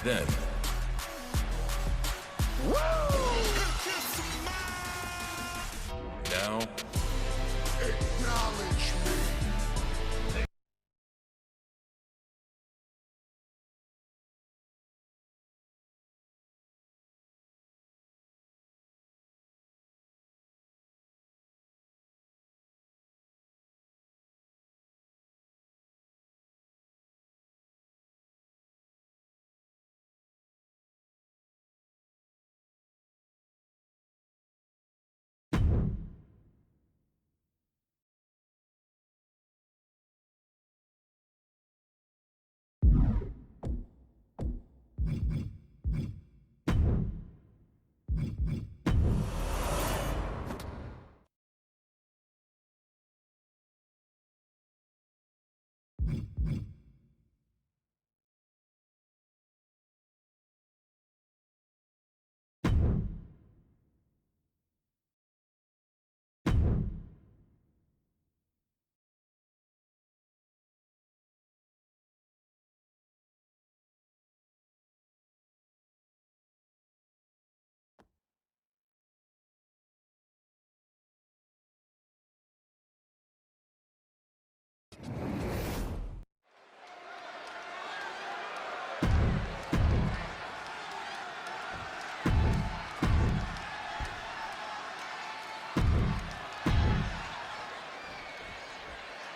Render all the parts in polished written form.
then. Now, acknowledge me.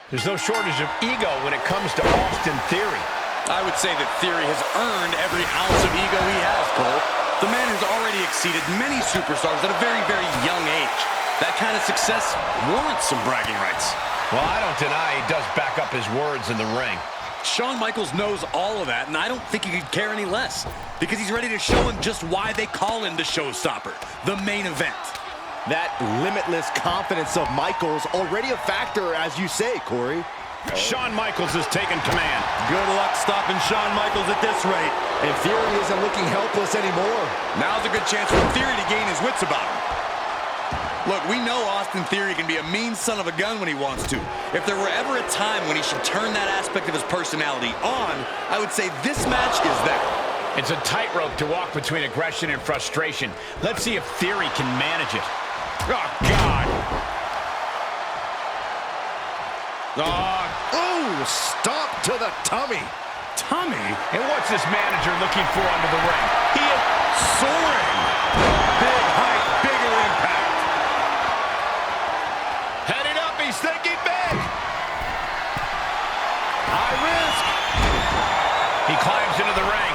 There's no shortage of ego when it comes to Austin Theory. I would say that Theory has earned every ounce of ego he has, Cole. The man has already exceeded many superstars at a very, very young age. That kind of success warrants some bragging rights. Well, I don't deny he does back up his words in the ring. Shawn Michaels knows all of that, and I don't think he could care any less, because he's ready to show him just why they call him the showstopper, the main event. That limitless confidence of Michaels already a factor, as you say, Corey. Shawn Michaels has taken command. Good luck stopping Shawn Michaels at this rate. And Theory isn't looking helpless anymore. Now's a good chance for Theory to gain his wits about him. Look, we know Austin Theory can be a mean son of a gun when he wants to. If there were ever a time when he should turn that aspect of his personality on, I would say this match is that. It's a tightrope to walk between aggression and frustration. Let's see if Theory can manage it. Oh, God. Oh, stop to the tummy. Tummy? And what's this manager looking for under the ring? He is soaring. Big height, bigger impact. Heading up, he's thinking big. High risk. He climbs into the ring.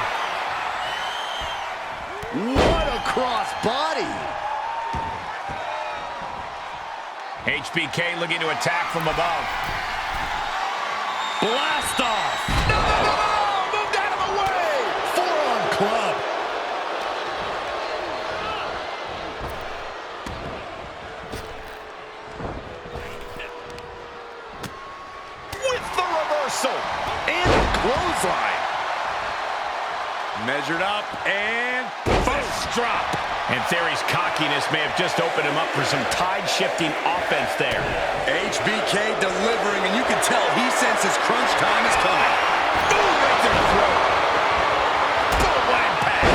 What a cross body. HBK looking to attack from above. Blast off. No! Moved out of the way. Forearm club. With the reversal. And a clothesline. Measured up and first drop. And Theory's cockiness may have just opened him up for some tide-shifting offense there. HBK delivering, and you can tell he senses crunch time is coming. Boom, right to the throat. Boom, impact.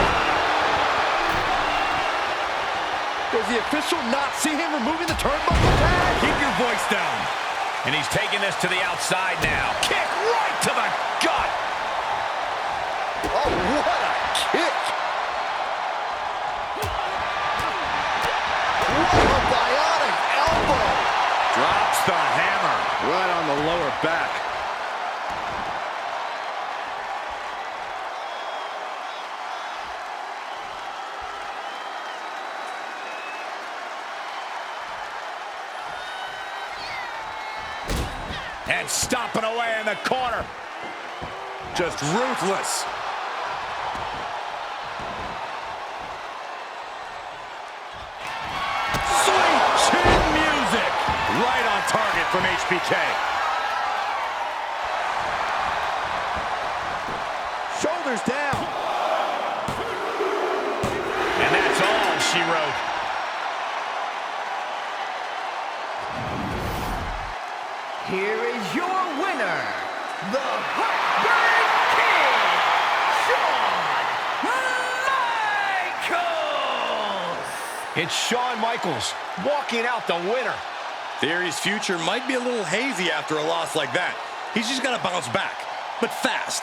Does the official not see him removing the turnbuckle tag? Keep your voice down. And he's taking this to the outside now. Kick right to the gut. Oh, what a kick. What a bionic elbow. Drops the hammer. Right on the lower back. And stomping away in the corner. Just ruthless. Sweet chin music. Right on target from HBK. Shoulders down. And that's all she wrote. Here is your winner, the Heartburn King, Shawn It's Shawn Michaels walking out the winner. Theory's future might be a little hazy after a loss like that. He's just got to bounce back, but fast.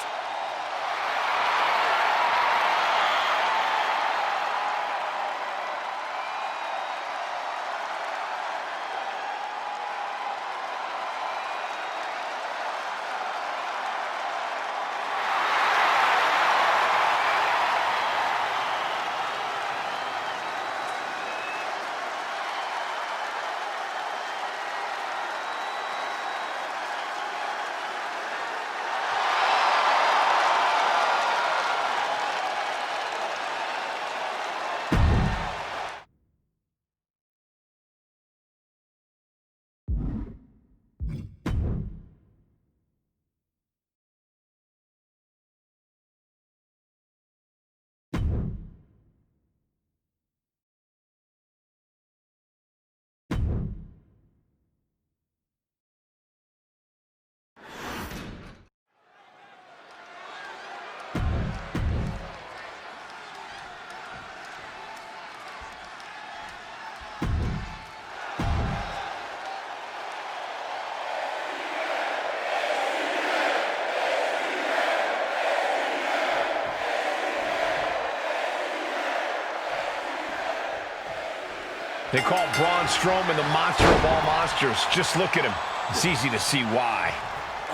They call Braun Strowman the monster of all monsters. Just look at him. It's easy to see why.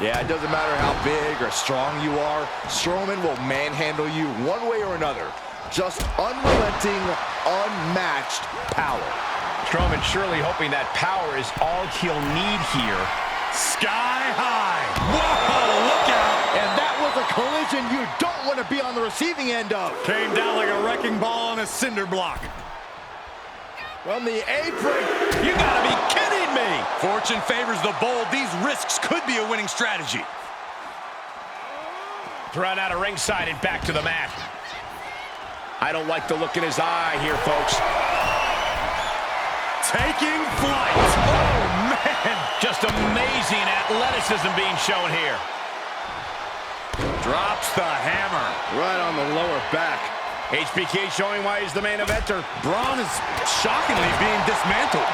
Yeah, it doesn't matter how big or strong you are, Strowman will manhandle you one way or another. Just unrelenting, unmatched power. Strowman surely hoping that power is all he'll need here. Sky high. Whoa, look out. And that was a collision you don't want to be on the receiving end of. Came down like a wrecking ball on a cinder block. From the apron. You gotta be kidding me. Fortune favors the bold. These risks could be a winning strategy. Thrown out of ringside and back to the mat. I don't like the look in his eye here, folks. Taking flight. Oh, man. Just amazing athleticism being shown here. Drops the hammer. Right on the lower back. HBK showing why he's the main eventer. Braun is shockingly being dismantled.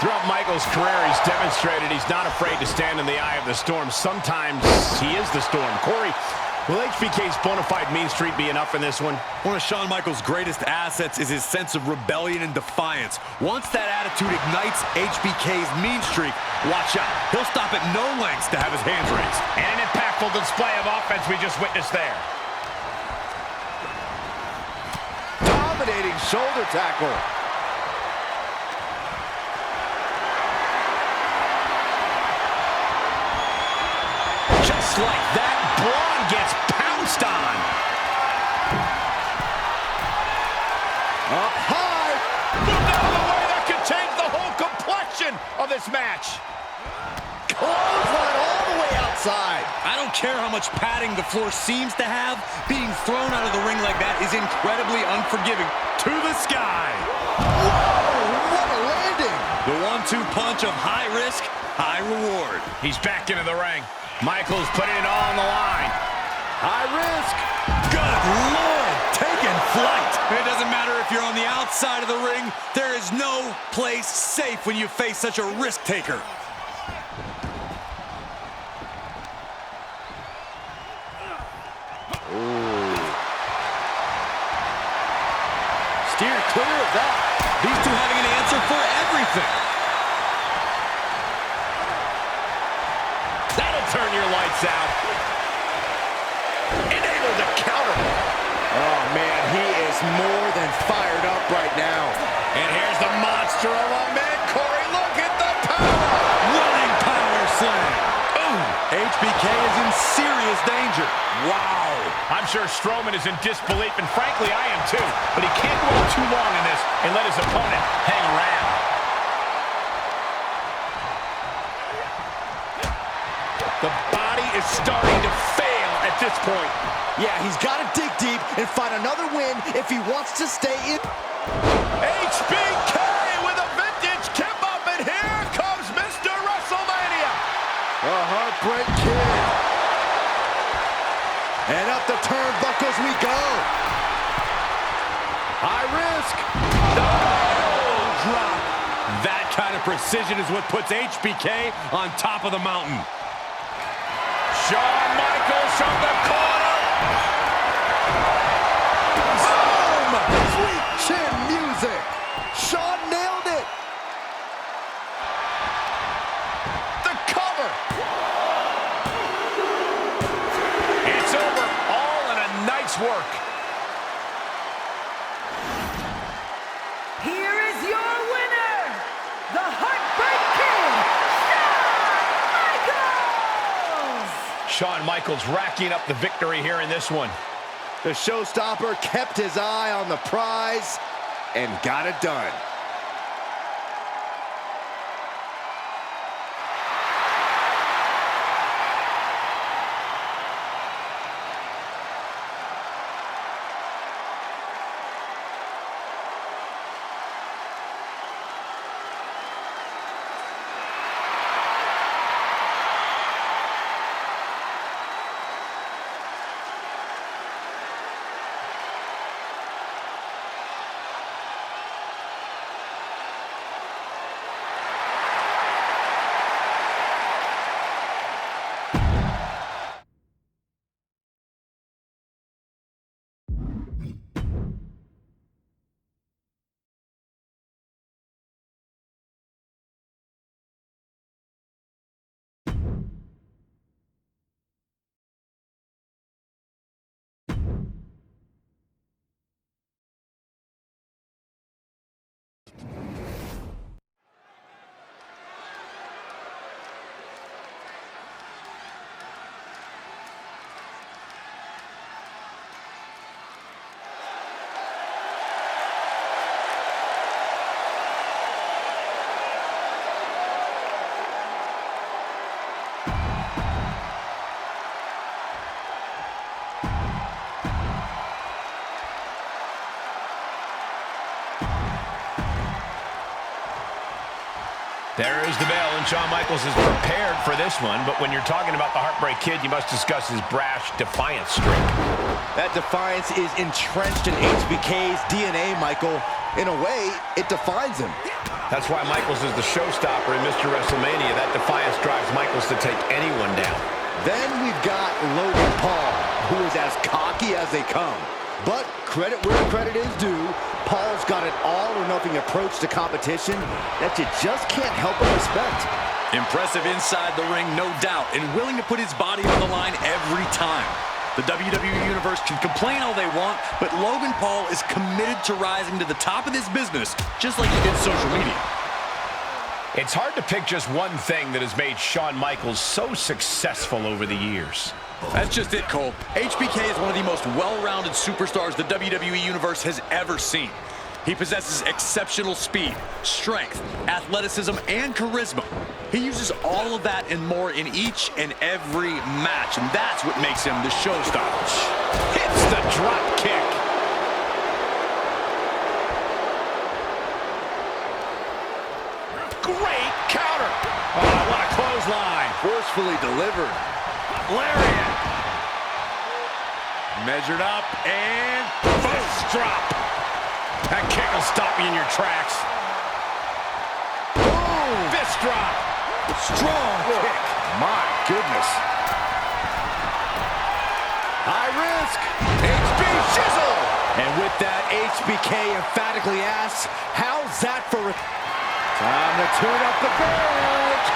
Throughout Michaels' career, he's demonstrated he's not afraid to stand in the eye of the storm. Sometimes he is the storm. Corey, will HBK's bona fide mean streak be enough in this one? One of Shawn Michaels' greatest assets is his sense of rebellion and defiance. Once that attitude ignites HBK's mean streak, watch out. He'll stop at no lengths to have his hands raised. And an impactful display of offense we just witnessed there. Dominating shoulder tackle. Just like that, Braun gets pounced on. Up high. Moved out of the way. That could change the whole complexion of this match. Clothesline all the way outside. I don't care how much padding the floor seems to have. Being thrown out of the ring like that is incredibly unforgiving. To the sky. Whoa, what a landing. The 1-2 punch of high risk, high reward. He's back into the ring. Michaels putting it all on the line. High risk. Good Lord, taking flight. It doesn't matter if you're on the outside of the ring. There is no place safe when you face such a risk taker. Steer clear of that. These two having an answer for everything. That'll turn your lights out. And able to counter. Oh, man, he is more than fired up right now. And here's the monster of a man. Corey, look at the power. Running power slam. Boom. HBK is in serious danger. Wow. I'm sure Strowman is in disbelief, and frankly, I am too. But he can't go too long in this and let his opponent hang around. The body is starting to fail at this point. Yeah, he's got to dig deep and find another win if he wants to stay in. HBK with a vintage kip up, and here comes Mr. WrestleMania. A heartbreak kid. And up the turnbuckles we go. High risk. Drop. That kind of precision is what puts HBK on top of the mountain. Shawn Michaels from the corner. Boom! Sweet chin music. Shawn nailed it. The cover. It's over. All in a nice work. Here is your winner, the Heartbreak Kid, Shawn Michaels! Shawn Michaels racking up the victory here in this one. The showstopper kept his eye on the prize and got it done. There is the bell, and Shawn Michaels is prepared for this one, but when you're talking about the Heartbreak Kid, you must discuss his brash defiance streak. That defiance is entrenched in HBK's DNA, Michael. In a way, it defines him. That's why Michaels is the showstopper in Mr. WrestleMania. That defiance drives Michaels to take anyone down. Then we've got Logan Paul, who is as cocky as they come. But credit where credit is due. Paul's got an all-or-nothing approach to competition that you just can't help but respect. Impressive inside the ring, no doubt, and willing to put his body on the line every time. The WWE Universe can complain all they want, but Logan Paul is committed to rising to the top of this business, just like he did social media. It's hard to pick just one thing that has made Shawn Michaels so successful over the years. That's just it, Cole. HBK is one of the most well-rounded superstars the WWE Universe has ever seen. He possesses exceptional speed, strength, athleticism, and charisma. He uses all of that and more in each and every match, and that's what makes him the showstopper. Hits the drop kick. Great counter. Oh, what a clothesline. Forcefully delivered. Lariat. Measured up and fist drop. That kick will stop you in your tracks. Boom! Fist drop. Strong kick. My goodness. High risk. HB shizzle. And with that, HBK emphatically asks, how's that for... Time to tune up the bench.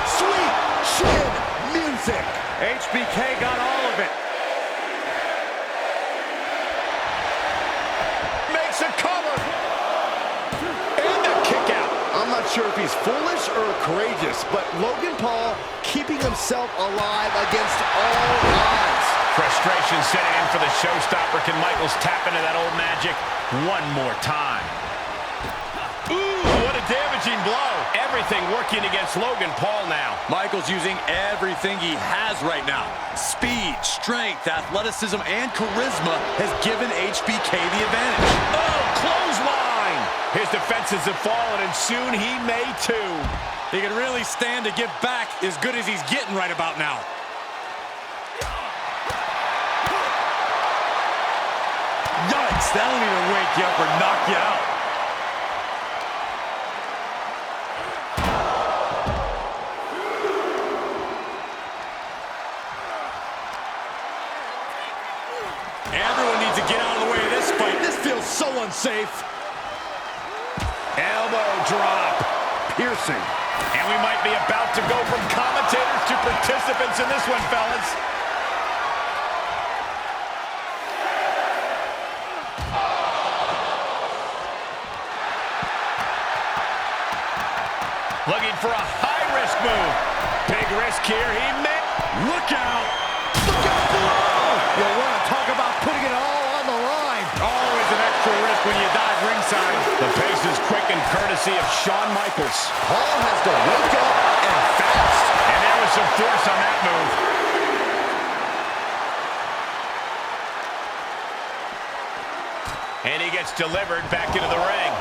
Sweet chin music. HBK got all of it. Makes a cover. And a kick out. I'm not sure if he's foolish or courageous, but Logan Paul keeping himself alive against all odds. Frustration setting in for the showstopper. Can Michaels tap into that old magic one more time? Ooh, what a damaging blow. Everything working against Logan Paul now. Michaels using everything he has right now. Speed, strength, athleticism, and charisma has given HBK the advantage. Oh, clothesline. His defenses have fallen, and soon he may too. He can really stand to give back as good as he's getting right about now. Intense. That'll either wake you up or knock you out. Everyone needs to get out of the way of this fight. This feels so unsafe. Elbow drop. Piercing. And we might be about to go from commentators to participants in this one, fellas. Looking for a high-risk move. Big risk here. He may... Look out! Look out below! You want to talk about putting it all on the line. Always an extra risk when you dive ringside. The pace is quick and courtesy of Shawn Michaels. Paul has to wake up and fast. And there was some force on that move. And he gets delivered back into the ring.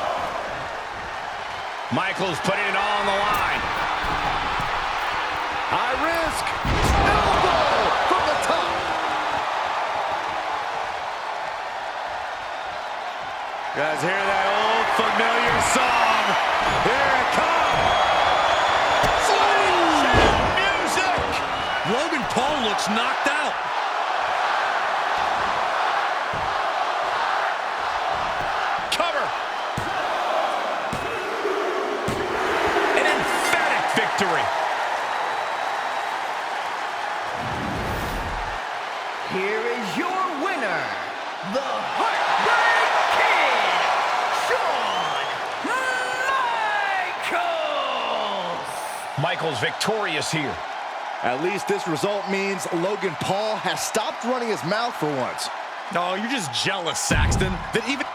Michaels putting it all on the line. High risk. Elbow from the top. Guys, hear that old familiar song. Here it comes. Slingshot music! Logan Paul looks knocked out. Cover. An emphatic victory. Here is your winner, the Heartbreak Kid, Shawn Michaels. Michaels victorious here. At least this result means Logan Paul has stopped running his mouth for once. No, you're just jealous, Saxton, that even...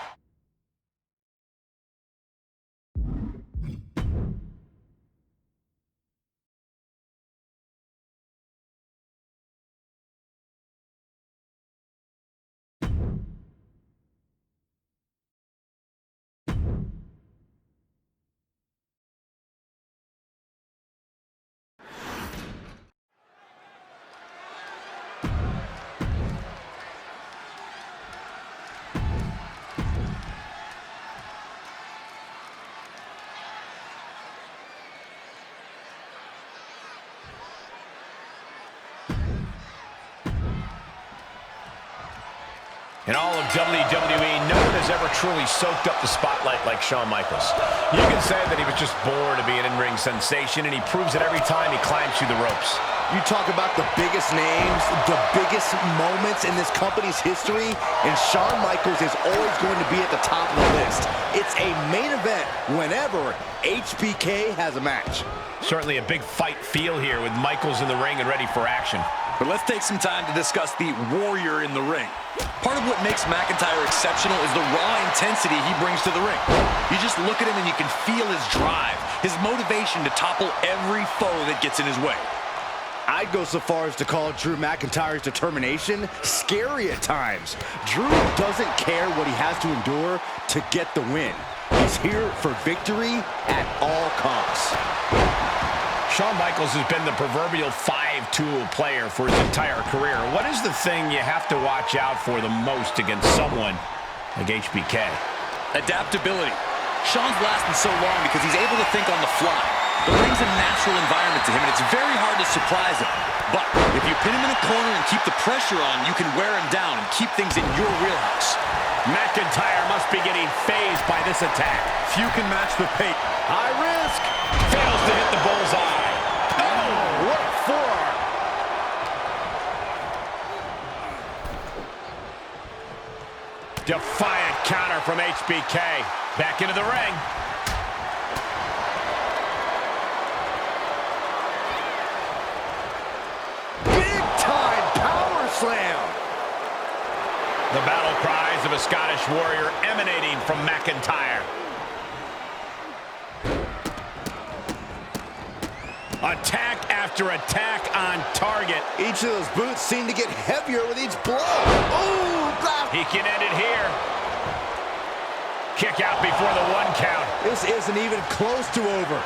In all of WWE, no one has ever truly soaked up the spotlight like Shawn Michaels. You can say that he was just born to be an in-ring sensation, and he proves it every time he climbs through the ropes. You talk about the biggest names, the biggest moments in this company's history, and Shawn Michaels is always going to be at the top of the list. It's a main event whenever HBK has a match. Certainly a big fight feel here with Michaels in the ring and ready for action. But let's take some time to discuss the warrior in the ring. Part of what makes McIntyre exceptional is the raw intensity he brings to the ring. You just look at him and you can feel his drive, his motivation to topple every foe that gets in his way. I'd go so far as to call Drew McIntyre's determination scary at times. Drew doesn't care what he has to endure to get the win. He's here for victory at all costs. Shawn Michaels has been the proverbial five-tool player for his entire career. What is the thing you have to watch out for the most against someone like HBK? Adaptability. Shawn's lasting so long because he's able to think on the fly. The ring's a natural environment to him, and it's very hard to surprise him. But if you pin him in a corner and keep the pressure on, you can wear him down and keep things in your wheelhouse. McIntyre must be getting phased by this attack. Few can match the pace. High risk. Fails to hit the bullseye. What a forearm. Defiant counter from HBK. Back into the ring. Big time power slam. The battle cries of a Scottish warrior emanating from McIntyre. Attack after attack on target. Each of those boots seem to get heavier with each blow. Ooh, God. He can end it here. Kick out before the one count. This isn't even close to over.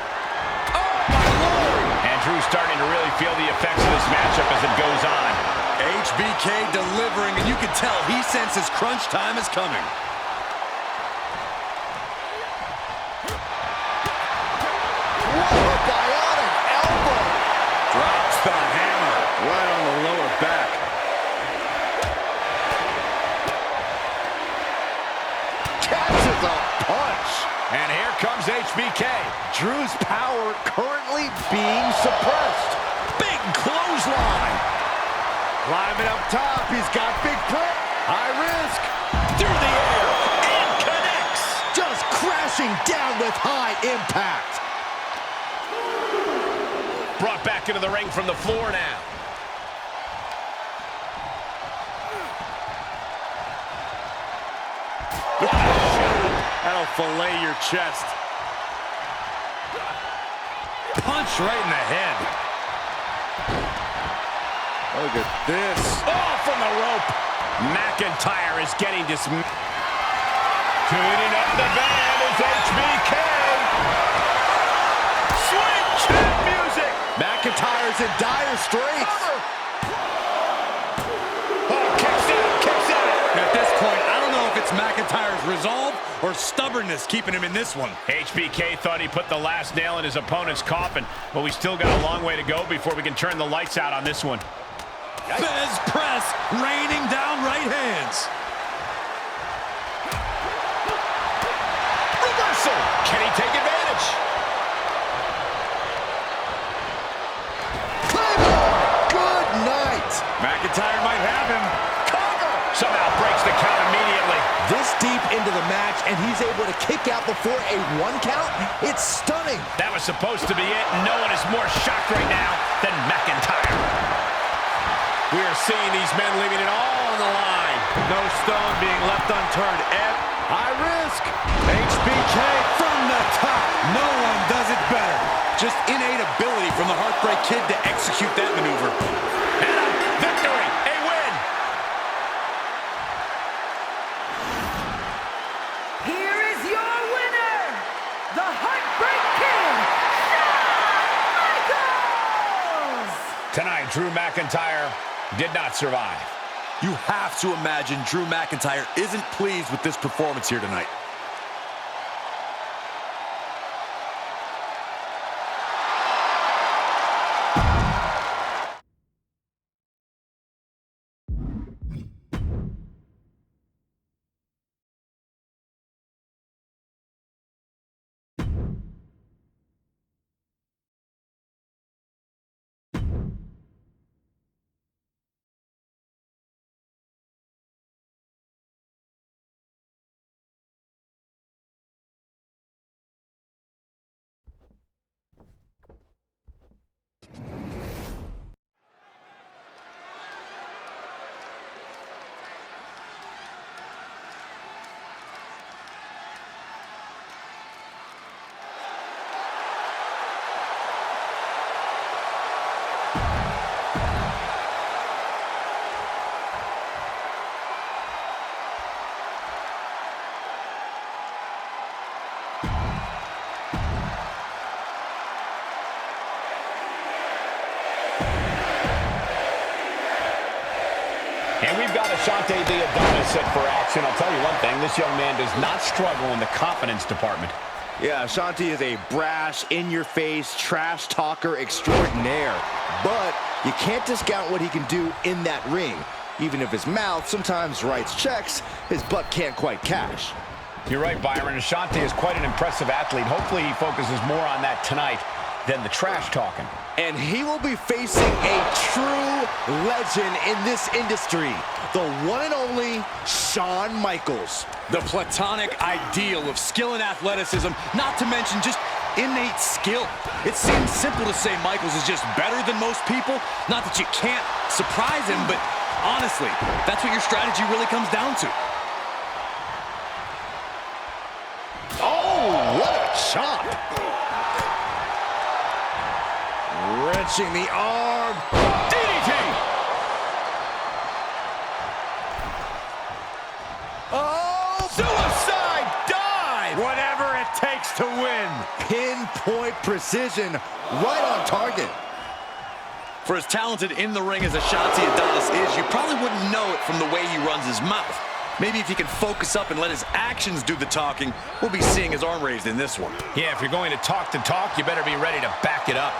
Oh, my Lord! And Drew's starting to really feel the effects of this matchup as it goes on. HBK delivering, and you can tell he senses crunch time is coming. HBK. Drew's power currently being suppressed. Big clothesline. Climbing up top, he's got big play. High risk. Through the air. And connects. Just crashing down with high impact. Brought back into the ring from the floor now. That'll fillet your chest. Punch right in the head. Look at this. Oh, from the rope. McIntyre is getting dismissed. Tuning up the band is HBK. Swing chant music. McIntyre's in dire straits. Oh, kicks out. At this point, I don't know if it's McIntyre's resolve or stubbornness keeping him in this one. HBK thought he put the last nail in his opponent's coffin, but we still got a long way to go before we can turn the lights out on this one. Fez press, raining down right hands. Reversal. Can he take advantage? Good night. McIntyre might have him. Cover. Somehow breaks the count immediately. This deep into the match, and he's able to kick out before a 1 count? It's stunning. That was supposed to be it, and no one is more shocked right now than McIntyre. We are seeing these men leaving it all on the line. No stone being left unturned. High risk. HBK from the top. No one does it better. Just innate ability from the Heartbreak Kid to execute that maneuver. And a victory, a win. Here is your winner, the Heartbreak Kid, Shawn Michaels! Tonight, Drew McIntyre did not survive. You have to imagine Drew McIntyre isn't pleased with this performance here tonight. And we've got Ashante the Adonis set for action. I'll tell you one thing, this young man does not struggle in the confidence department. Yeah, Ashanti is a brash, in-your-face, trash talker extraordinaire. But you can't discount what he can do in that ring. Even if his mouth sometimes writes checks, his butt can't quite cash. You're right, Byron. Ashante is quite an impressive athlete. Hopefully he focuses more on that tonight than the trash talking. And he will be facing a true legend in this industry, the one and only Shawn Michaels. The platonic ideal of skill and athleticism, not to mention just innate skill. It seems simple to say Michaels is just better than most people. Not that you can't surprise him, but honestly, that's what your strategy really comes down to. Oh, what a chop! Wrenching the arm. DDT! Oh, Suicide dive! Whatever it takes to win. pinpoint precision, right on target. For as talented in the ring as Ashante Adonis is, you probably wouldn't know it from the way he runs his mouth. Maybe if he can focus up and let his actions do the talking, we'll be seeing his arm raised in this one. Yeah, if you're going to talk, you better be ready to back it up.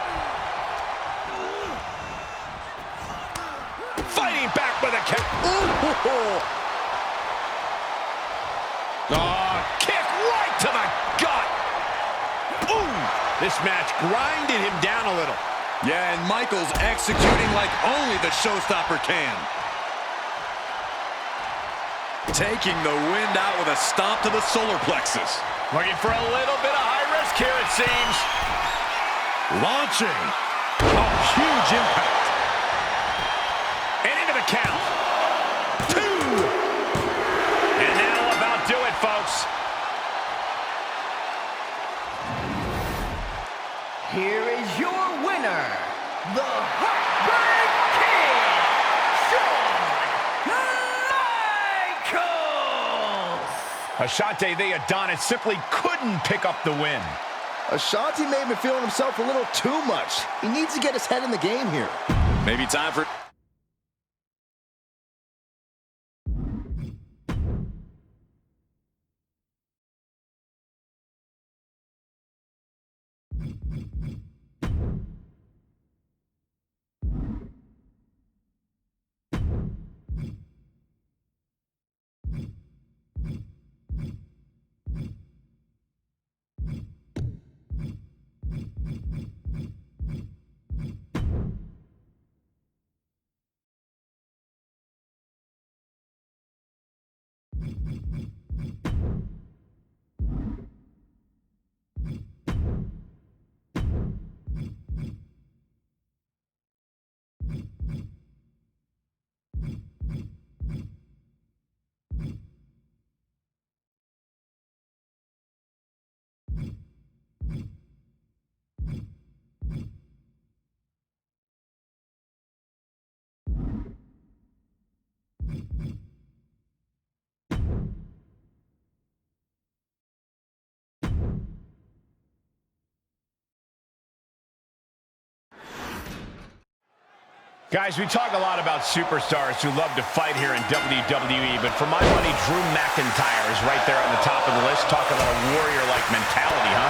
Fighting back with a kick. Oh, kick right to the gut. This match grinded him down a little. Yeah, and Michaels executing like only the showstopper can. Taking the wind out with a stomp to the solar plexus. Looking for a little bit of high risk here, it seems. Launching. Oh, huge impact. And into the count. 2. And that'll about do it, folks. Here is your winner, the Heartbreak King, Shawn Michaels! Ashante the Adonis simply couldn't pick up the win. Ashanti may have been feeling himself a little too much. He needs to get his head in the game here. Maybe time for... Guys, we talk a lot about superstars who love to fight here in WWE, but for my money, Drew McIntyre is right there on the top of the list. Talk about a warrior-like mentality, huh?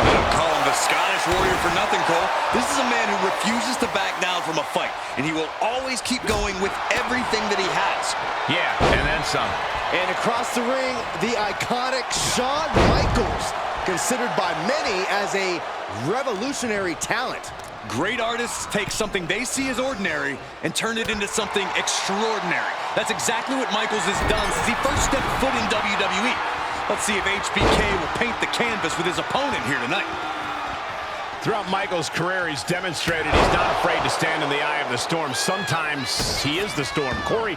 They don't call him the Scottish Warrior for nothing, Cole. This is a man who refuses to back down from a fight, and he will always keep going with everything that he has. Yeah, and then some. And across the ring, the iconic Shawn Michaels, considered by many as a revolutionary talent. Great artists take something they see as ordinary and turn it into something extraordinary. That's exactly what Michaels has done since he first stepped foot in WWE. Let's see if HBK will paint the canvas with his opponent here tonight. Throughout Michaels' career, he's demonstrated he's not afraid to stand in the eye of the storm. Sometimes he is the storm. Corey,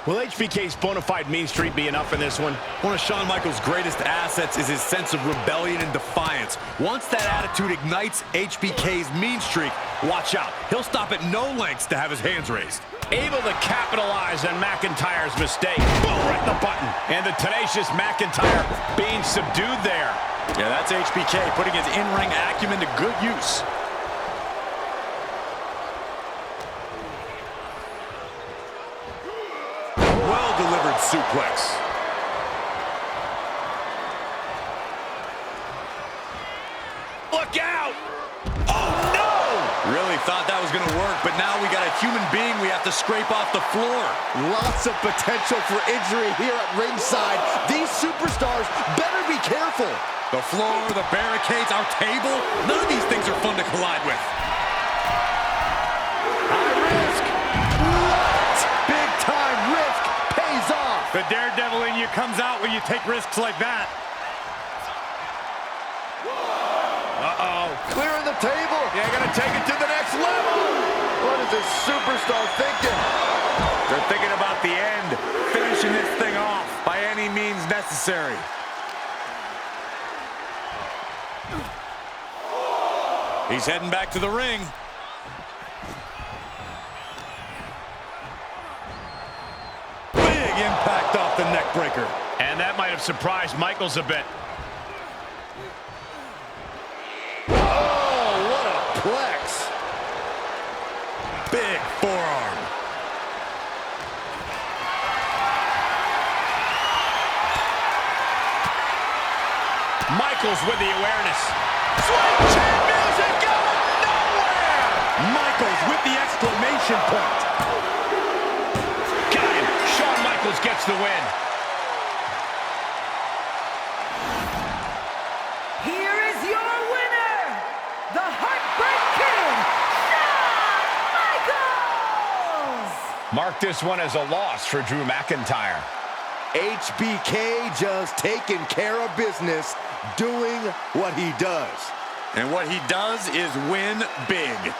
will HBK's bona fide mean streak be enough in this one? One of Shawn Michaels' greatest assets is his sense of rebellion and defiance. Once that attitude ignites HBK's mean streak, watch out. He'll stop at no lengths to have his hands raised. Able to capitalize on McIntyre's mistake. Boom, right in the button. And the tenacious McIntyre being subdued there. Yeah, that's HBK putting his in-ring acumen to good use. Well-delivered suplex. Look out! Oh, no! Really thought that was going to work, but now we got a human being we have to scrape off the floor. Lots of potential for injury here at ringside. These superstars better be careful. The floor, the barricades, our table, none of these things are fun to collide with. High risk. What? Big time risk pays off. The daredevil in you comes out when you take risks like that. Uh-oh. Clearing the table. Yeah, gonna take it to the next level. What is this superstar thinking? They're thinking about the end, finishing this thing off by any means necessary. He's heading back to the ring. Big impact off the neck breaker. And that might have surprised Michaels a bit. Oh, what a plex. Big forearm. Michaels with the awareness. Sweet chin music going nowhere! Michaels with the exclamation point. Got him. Shawn Michaels gets the win. Here is your winner, Mark this one as a loss for Drew McIntyre. HBK just taking care of business, doing what he does. And what he does is win big.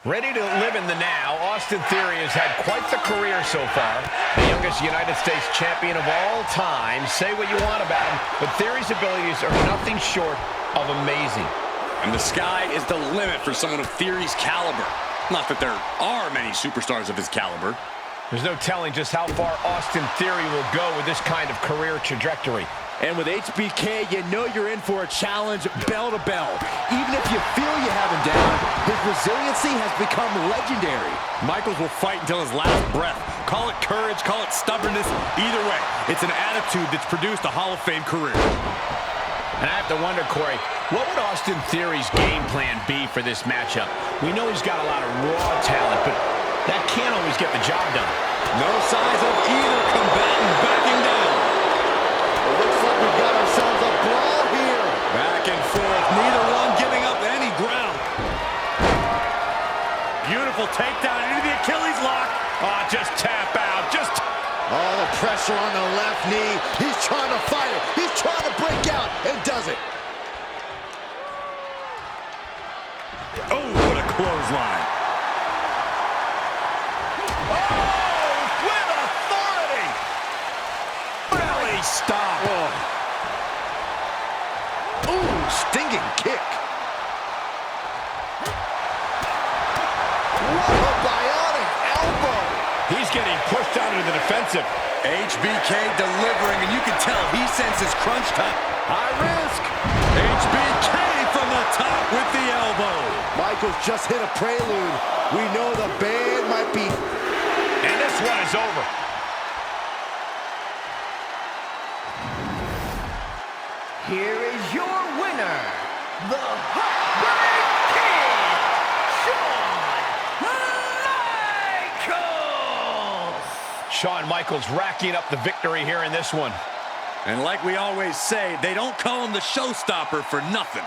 Ready to live in the now, Austin Theory has had quite the career so far. The youngest United States champion of all time. Say what you want about him, but Theory's abilities are nothing short of amazing. And the sky is the limit for someone of Theory's caliber. Not that there are many superstars of his caliber. There's no telling just how far Austin Theory will go with this kind of career trajectory. And with HBK, you know you're in for a challenge bell to bell. Even if you feel you have him down, his resiliency has become legendary. Michaels will fight until his last breath. Call it courage, call it stubbornness. Either way, it's an attitude that's produced a Hall of Fame career. And I have to wonder, Corey, what would Austin Theory's game plan be for this matchup? We know he's got a lot of raw talent, but that can't always get the job done. No signs of either combatant backing down. It looks like we've got ourselves a brawl here. Back and forth, neither one giving up any ground. Beautiful takedown into the Achilles lock. Oh, just tap out, just... All the pressure on the left knee. He's trying to fight it. He's trying to break out and does it. Oh, what a clothesline. Stop. Oh. Ooh, stinging kick. What a bionic elbow. He's getting pushed down into the defensive. HBK delivering, and you can tell he senses crunch time. High risk. HBK from the top with the elbow. Michaels just hit a prelude. We know the band might be... And this one is over. Here is your winner, the Heartbreak Kid, Shawn Michaels racking up the victory here in this one. And like we always say, they don't call him the showstopper for nothing.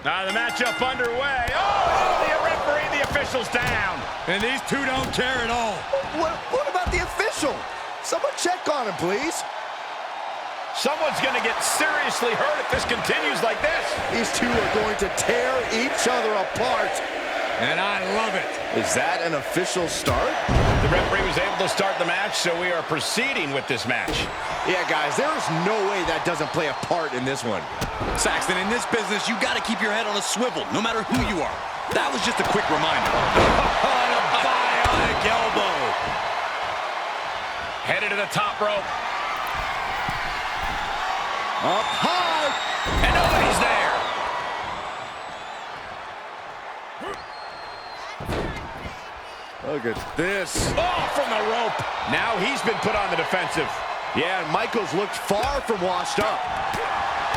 The matchup underway. Oh, the referee, the official's down. And these two don't care at all. What about the official? Someone check on him, please. Someone's going to get seriously hurt if this continues like this. These two are going to tear each other apart. And I love it. Is that an official start? The referee was able to start the match, so we are proceeding with this match. Yeah, guys, there is no way that doesn't play a part in this one. Saxton, in this business, you got to keep your head on a swivel, no matter who you are. That was just a quick reminder. And a bionic elbow. Headed to the top rope. Up high. And nobody's there. Look at this. Oh, from the rope. Now he's been put on the defensive. Yeah, and Michaels looked far from washed up.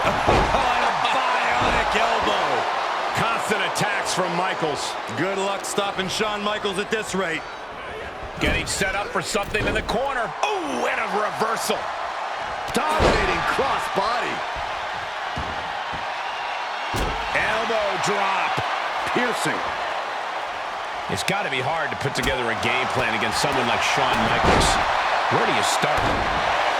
And a bionic elbow. Constant attacks from Michaels. Good luck stopping Shawn Michaels at this rate. Getting set up for something in the corner. Oh, and a reversal. Dominating crossbody. Elbow drop. Piercing. It's got to be hard to put together a game plan against someone like Shawn Michaels. Where do you start?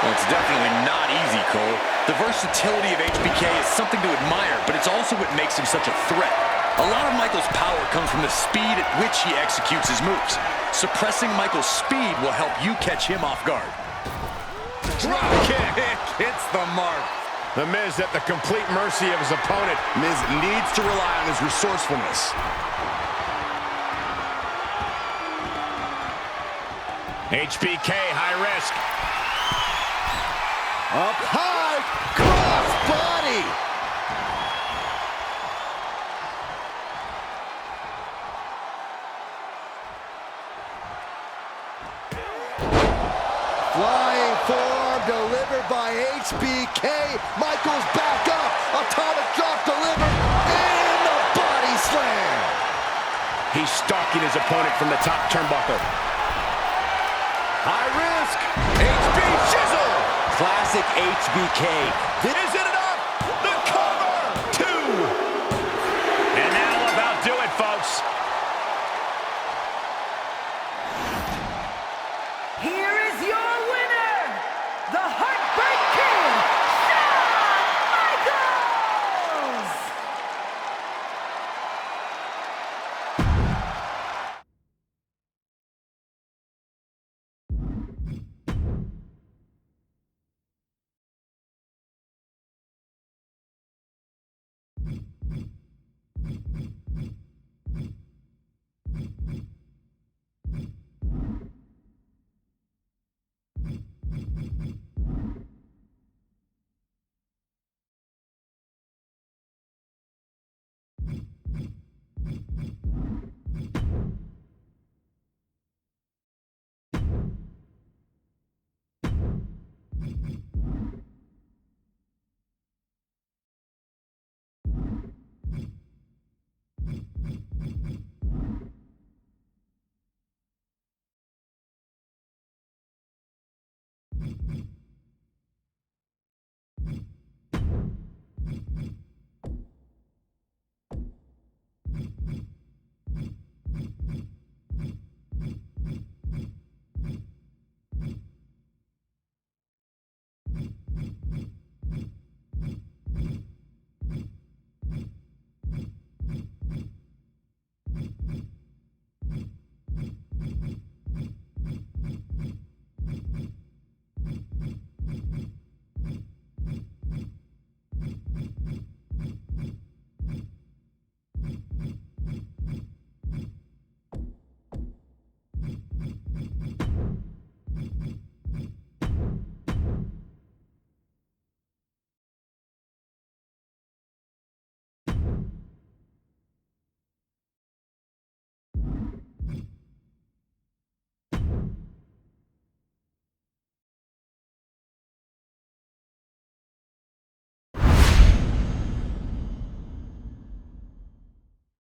Well, it's definitely not easy, Cole. The versatility of HBK is something to admire, but it's also what makes him such a threat. A lot of Michaels' power comes from the speed at which he executes his moves. Suppressing Michaels' speed will help you catch him off guard. Drop kick. Hits the mark. The Miz at the complete mercy of his opponent. Miz needs to rely on his resourcefulness. HBK, high risk. Up high, crossbody. Flying forearm delivered by HBK. Michaels back up. Atomic drop delivered. And the body slam. He's stalking his opponent from the top turnbuckle. High risk. HB Shizzle. Classic HBK. Is it enough? The cover. 2. And that'll about do it, folks. Here is your winner, the